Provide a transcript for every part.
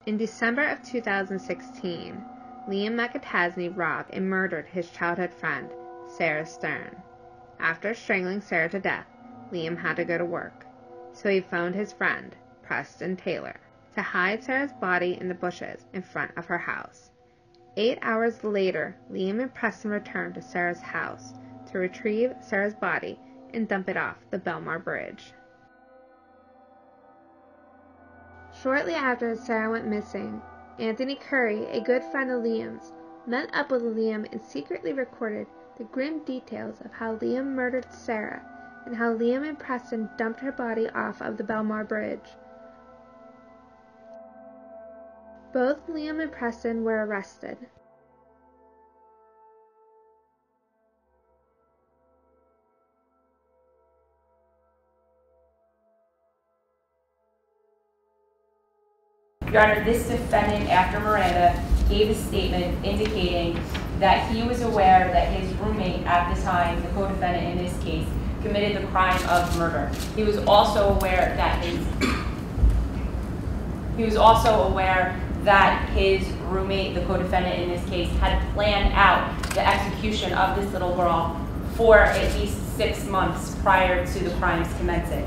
In December of 2016, Liam McAtasney robbed and murdered his childhood friend, Sarh Stern. After strangling Sarah to death, Liam had to go to work, so he phoned his friend, Preston Taylor, to hide Sarah's body in the bushes in front of her house. 8 hours later, Liam and Preston returned to Sarah's house to retrieve Sarah's body and dump it off the Belmar Bridge. Shortly after Sarah went missing, Anthony Curry, a good friend of Liam's, met up with Liam and secretly recorded the grim details of how Liam murdered Sarah and how Liam and Preston dumped her body off of the Belmar Bridge. Both Liam and Preston were arrested. Your Honor, this defendant, after Miranda, gave a statement indicating that he was aware that his roommate at the time, the co-defendant in this case, committed the crime of murder. He was also aware that his roommate, the co-defendant in this case, had planned out the execution of this little girl for at least 6 months prior to the crime's commencing.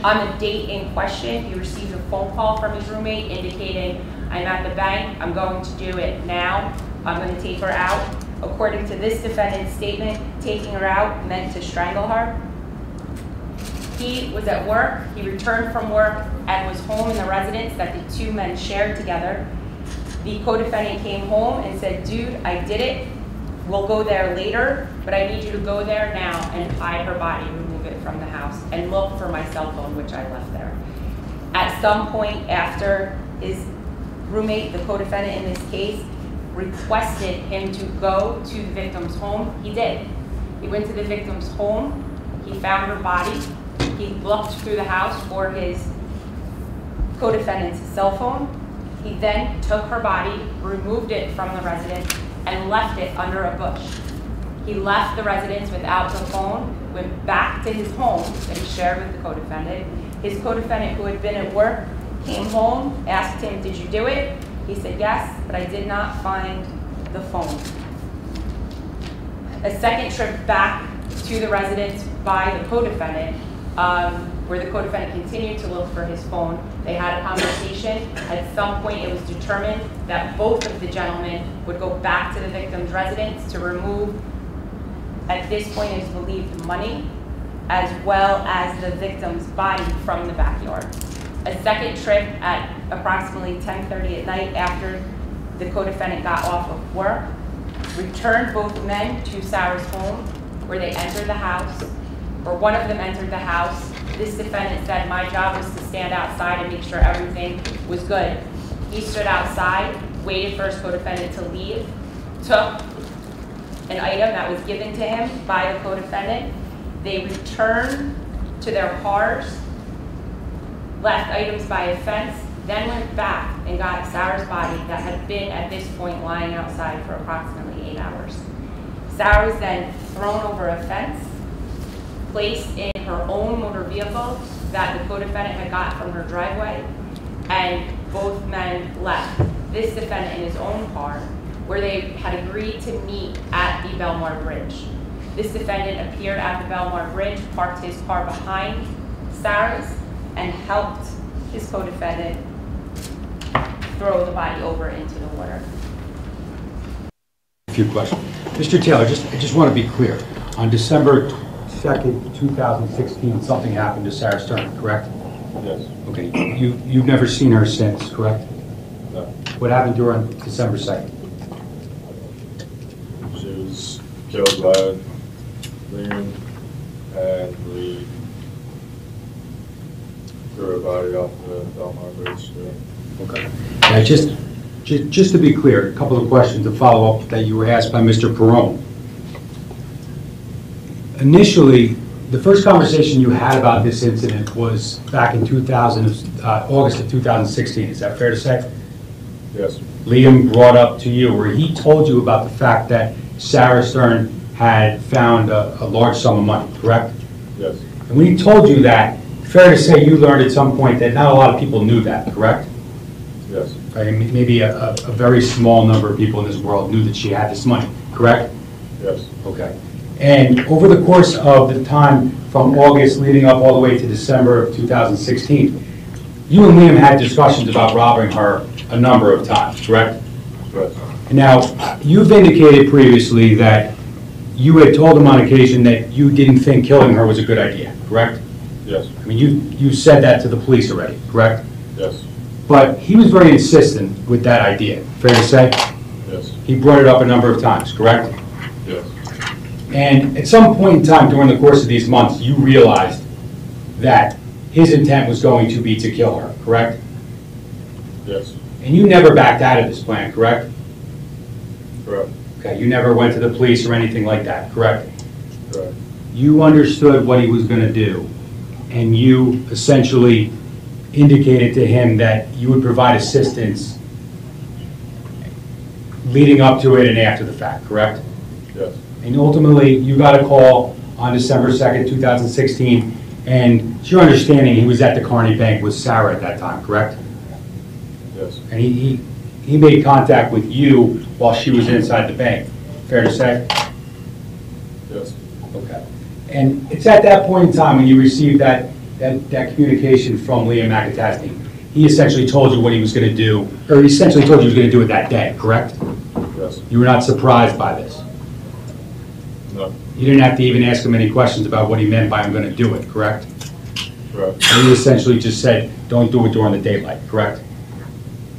On the date in question, he received a phone call from his roommate indicating, "I'm at the bank, I'm going to do it now, I'm going to take her out." According to this defendant's statement, taking her out meant to strangle her. He was at work, he returned from work and was home in the residence that the two men shared together. The co-defendant came home and said, "Dude, I did it, we'll go there later, but I need you to go there now and hide her body, remove it from the house, and look for my cell phone, which I left there." At some point after his roommate, the co-defendant in this case, requested him to go to the victim's home, he did. He went to the victim's home, he found her body, he looked through the house for his co-defendant's cell phone. He then took her body, removed it from the residence, and left it under a bush. He left the residence without the phone, went back to his home that he shared with the co-defendant. His co-defendant, who had been at work, came home, asked him, "Did you do it?" He said, "Yes, but I did not find the phone." A second trip back to the residence by the co-defendant, where the co-defendant continued to look for his phone. They had a conversation. At some point, it was determined that both of the gentlemen would go back to the victim's residence to remove, at this point it is believed, money, as well as the victim's body from the backyard. A second trip at approximately 10:30 at night after the co-defendant got off of work, returned both men to Sarh's home, where they entered the house, or one of them entered the house. This defendant said, "My job was to stand outside and make sure everything was good." He stood outside, waited for his co-defendant to leave, took an item that was given to him by the co-defendant. They returned to their cars, left items by a fence, then went back and got Sarh's body that had been at this point lying outside for approximately 8 hours. Sarh was then thrown over a fence, placed in her own motor vehicle that the co-defendant had got from her driveway, and both men left this defendant in his own car, where they had agreed to meet at the Belmar Bridge. This defendant appeared at the Belmar Bridge, parked his car behind Sarh's, and helped his co-defendant throw the body over into the water. A few questions. Mr. Taylor, I just want to be clear. On December 2nd, 2016, something happened to Sarh Stern, correct? Yes. Okay. You've never seen her since, correct? No. What happened to her on December 2nd? She was killed by Liam, and we threw her body off the Belmar Bridge. Okay. Now, just to be clear, a couple of questions to follow up that you were asked by Mr. Perrone. Initially, the first conversation you had about this incident was back in August of 2016. Is that fair to say? Yes. Liam brought up to you, where he told you about the fact that Sarh Stern had found a large sum of money, correct? Yes. And when he told you that, fair to say you learned at some point that not a lot of people knew that, correct? Yes. Right? Maybe a very small number of people in this world knew that she had this money, correct? Yes. Okay. And over the course of the time from August leading up all the way to December of 2016, you and Liam had discussions about robbing her a number of times, correct? Correct. Now, you've indicated previously that you had told him on occasion that you didn't think killing her was a good idea, correct? Yes. I mean, you said that to the police already, correct? Yes. But he was very insistent with that idea, fair to say? Yes. He brought it up a number of times, correct? Yes. And at some point in time during the course of these months, you realized that his intent was going to be to kill her, correct? Yes. And you never backed out of this plan, correct? Correct. Okay, you never went to the police or anything like that, correct? Correct. You understood what he was going to do, and you essentially indicated to him that you would provide assistance leading up to it and after the fact, correct? Yes. And ultimately, you got a call on December 2nd, 2016, and it's your understanding he was at the Kearney Bank with Sarah at that time, correct? Yes. And he made contact with you while she was inside the bank, fair to say? Yes. Okay. And it's at that point in time when you received that communication from Liam McAtasney, he essentially told you what he was going to do, or he essentially told you he was going to do it that day, correct? Yes. You were not surprised by this. No. You didn't have to even ask him any questions about what he meant by I'm going to do it, correct? Correct. And he essentially just said, don't do it during the daylight, correct?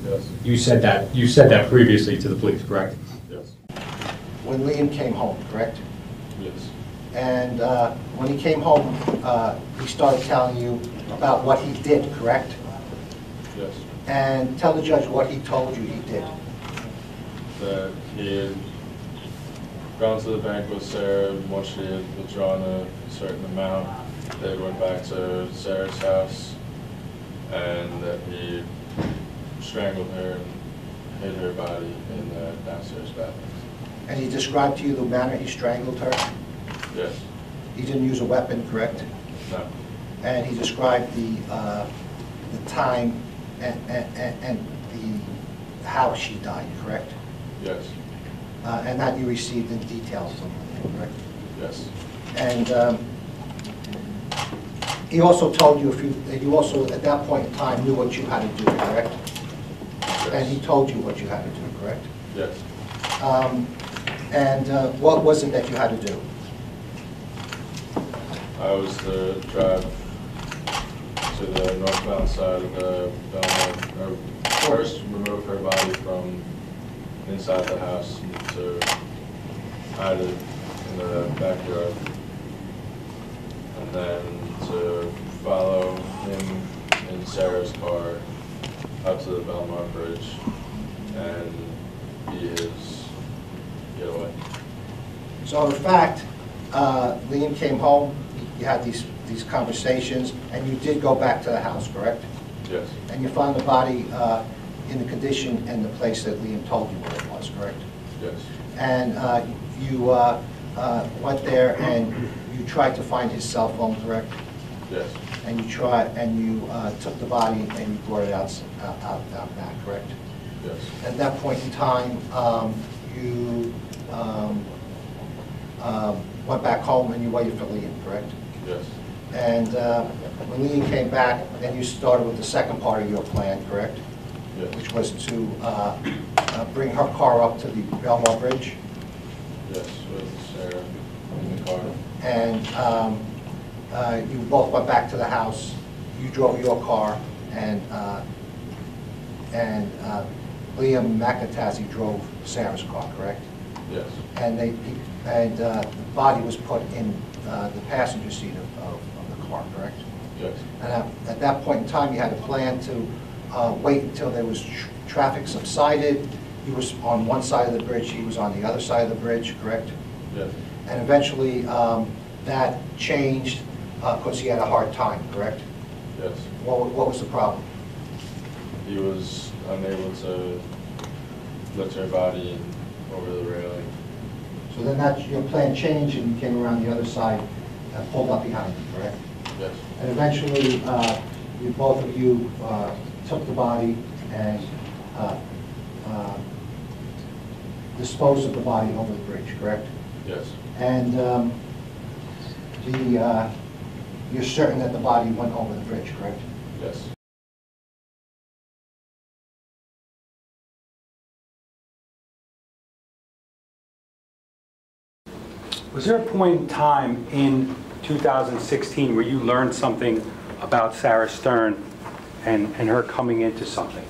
Yes. You said that previously to the police, correct? Yes. When Liam came home, correct? Yes. And when he came home, he started telling you about what he did, correct? Yes. And tell the judge what he told you he did. That he had gone to the bank with Sarah once she had withdrawn a certain amount. They went back to Sarah's house, and that he strangled her and hid her body in the downstairs bathroom. And he described to you the manner he strangled her. Yes. He didn't use a weapon, correct? No. And he described the time and the how she died, correct? Yes. And that you received in details from him, correct? Yes. And he also told you that you also at that point in time knew what you had to do, correct? Yes. And he told you what you had to do, correct? Yes. And what was it that you had to do? I was to drive to the northbound side of the Belmar, first remove her body from inside the house to hide it in the backyard, and then to follow him in Sarah's car up to the Belmar Bridge and be his getaway. So in fact, Liam came home, you had these conversations, and you did go back to the house, correct? Yes. And you found the body in the condition and the place that Liam told you where it was, correct? Yes. And you went there and you tried to find his cell phone, correct? Yes. And you took the body and you brought it out back, correct? Yes. At that point in time, you went back home and you waited for Liam, correct? Yes. And when Liam came back, then you started with the second part of your plan, correct? Yes. Which was to bring her car up to the Belmar Bridge. Yes, with Sarah in the car. And you both went back to the house. You drove your car, and Liam McAtasney drove Sarah's car, correct? Yes. And the body was put in the passenger seat of the car, correct? Yes. And at that point in time, you had a plan to wait until there was traffic subsided. He was on one side of the bridge, he was on the other side of the bridge, correct? Yes. And eventually, that changed because he had a hard time, correct? Yes. What was the problem? He was unable to lift her body over the railing. So then your plan changed and you came around the other side and pulled up behind him, correct? Yes. And eventually, both of you took the body and disposed of the body over the bridge, correct? Yes. And you're certain that the body went over the bridge, correct? Yes. Was there a point in time in 2016 where you learned something about Sarh Stern and her coming into something?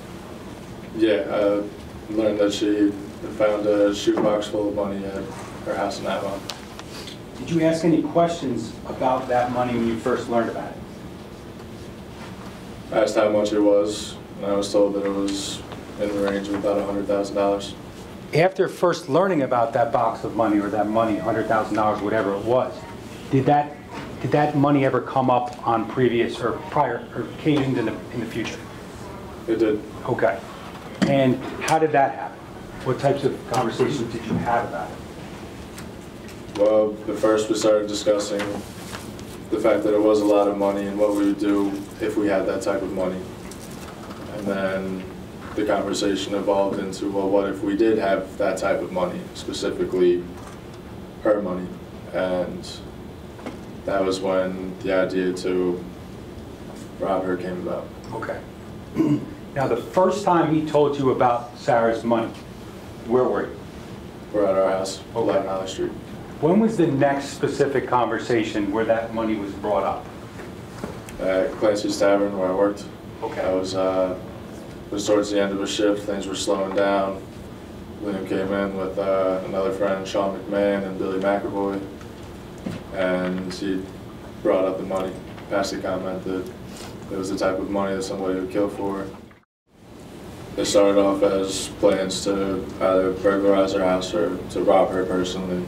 Yeah, I learned that she found a shoebox full of money at her house in Avon. Did you ask any questions about that money when you first learned about it? I asked how much it was, and I was told that it was in the range of about $100,000. After first learning about that box of money, or that money, $100,000, whatever it was, did that money ever come up on previous or prior or occasions in the future? It did. Okay. And how did that happen? What types of conversations did you have about it? Well, the first we started discussing the fact that it was a lot of money and what we would do if we had that type of money. And then the conversation evolved into, well, what if we did have that type of money, specifically her money? And that was when the idea to rob her came about. Okay. Now, the first time he told you about Sarah's money, where were you? We're at our house, 11 Holly Street. When was the next specific conversation where that money was brought up? At Clancy's Tavern, where I worked. Okay. I was towards the end of a shift. Things were slowing down. Liam came in with another friend, Sean McMahon and Billy McAvoy, and he brought up the money, passed the comment that it was the type of money that somebody would kill for. They started off as plans to either burglarize her house or to rob her personally.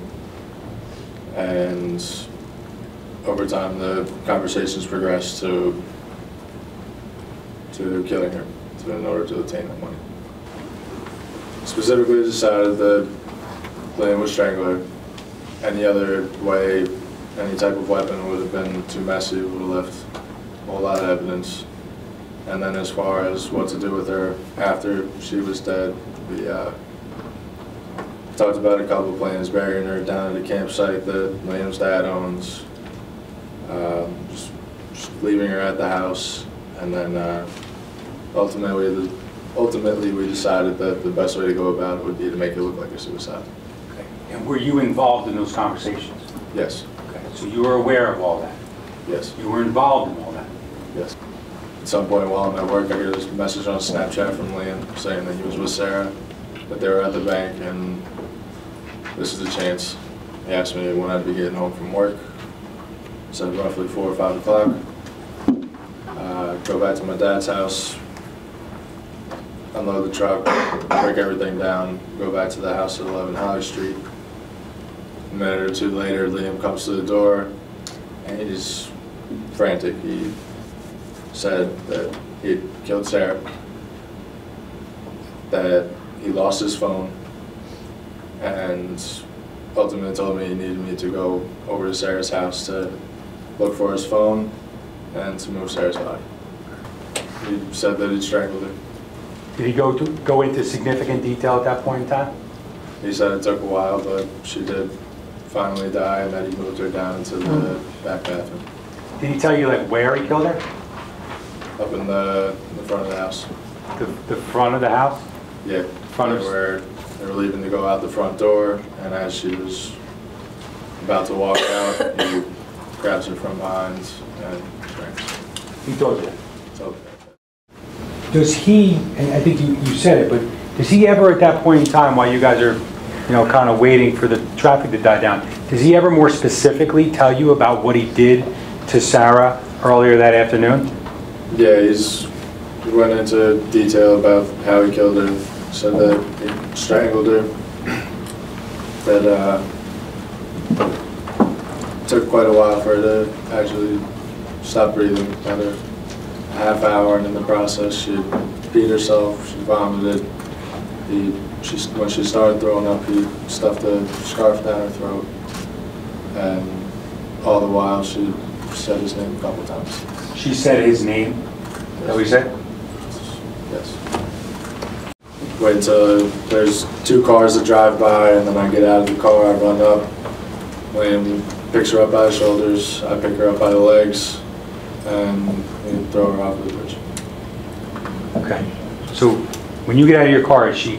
And over time, the conversations progressed to killing her in order to obtain that money. Specifically decided that Liam would strangle her. Any other way, any type of weapon would have been too messy, would have left a whole lot of evidence. And then as far as what to do with her after she was dead, we talked about a couple of plans, burying her down at a campsite that Liam's dad owns, just leaving her at the house, and then ultimately we decided that the best way to go about it would be to make it look like a suicide. Okay. And were you involved in those conversations? Yes. Okay. So you were aware of all that? Yes. You were involved in all that? Yes. At some point while I'm at work, I get a message on Snapchat from Liam saying that he was with Sarah, that they were at the bank, and this is the chance. He asked me when I'd be getting home from work. I said roughly 4 or 5 o'clock. Go back to my dad's house, unload the truck, break everything down, go back to the house at 11 Holly Street. A minute or two later, Liam comes to the door, and he's frantic. He said that he had killed Sarah, that he lost his phone, and ultimately told me he needed me to go over to Sarah's house to look for his phone and to move Sarah's body. He said that he'd strangled her. Did he go into significant detail at that point in time? He said it took a while, but she did finally die, and that he moved her down into the back bathroom. Did he tell you like where he killed her? Up in the front of the house. The front of the house? Yeah, Front of where they were leaving to go out the front door, and as she was about to walk out, he grabs her from behind and strangles her. He told you that? So, Does he, and I think you said it, but does he ever at that point in time while you guys are, kind of waiting for the traffic to die down, does he ever more specifically tell you about what he did to Sarah earlier that afternoon? yeah, he went into detail about how he killed her, said that he strangled her, that took quite a while for her to actually stop breathing, about a half hour, and in the process she peed herself, she vomited. When she started throwing up, he stuffed a scarf down her throat, and all the while she said his name a couple times. She said his name? Is that what he said? Yes. wait till there's 2 cars that drive by, and then I get out of the car, I run up. Liam picks her up by the shoulders, I pick her up by the legs, and we throw her off the bridge. Okay. So when you get out of your car, is she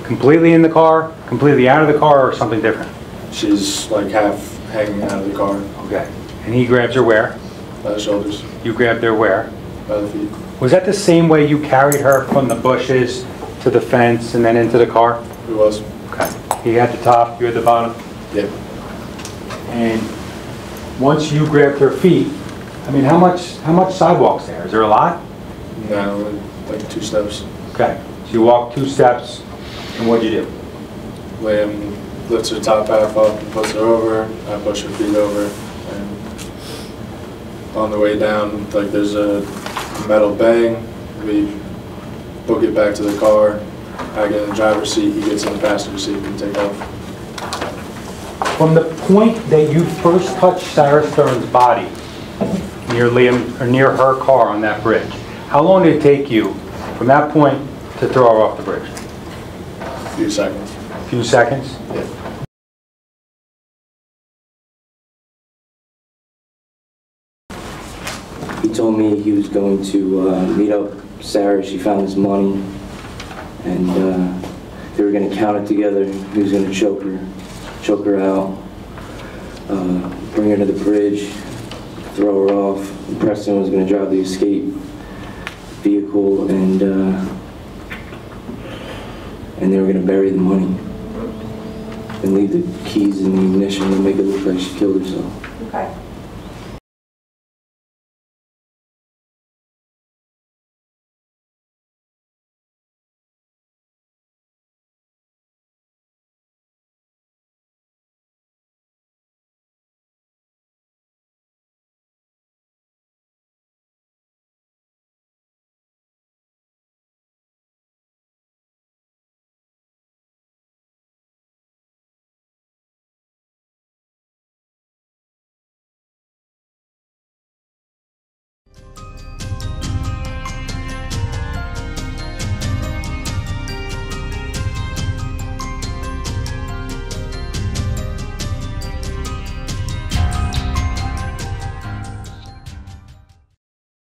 completely in the car, completely out of the car, or something different? She's like half hanging out of the car. Okay. And he grabs her where? By the shoulders, You grabbed her where? by the feet. Was that the same way you carried her from the bushes to the fence and then into the car? It was? Okay. He had the top, you had the bottom? Yep. And once you grabbed her feet, I mean, how much sidewalk's there? Is there a lot? No, like 2 steps. Okay. So you walk 2 steps, and what'd you do? Liam lifts her top half up and puts her over. I push her feet over, and on the way down, like there's a metal bang. We book it back to the car. I get in the driver's seat. He gets in the passenger seat and take off. From the point that you first touched Sarh Stern's body near Liam or near her car on that bridge, how long did it take you from that point to throw her off the bridge? A few seconds. A few seconds? Yeah. He told me he was going to meet up Sarah. She found his money, and they were going to count it together. He was going to choke her out, bring her to the bridge, throw her off. And Preston was going to drive the escape vehicle, and they were going to bury the money and leave the keys and the ignition and make it look like she killed herself. Okay.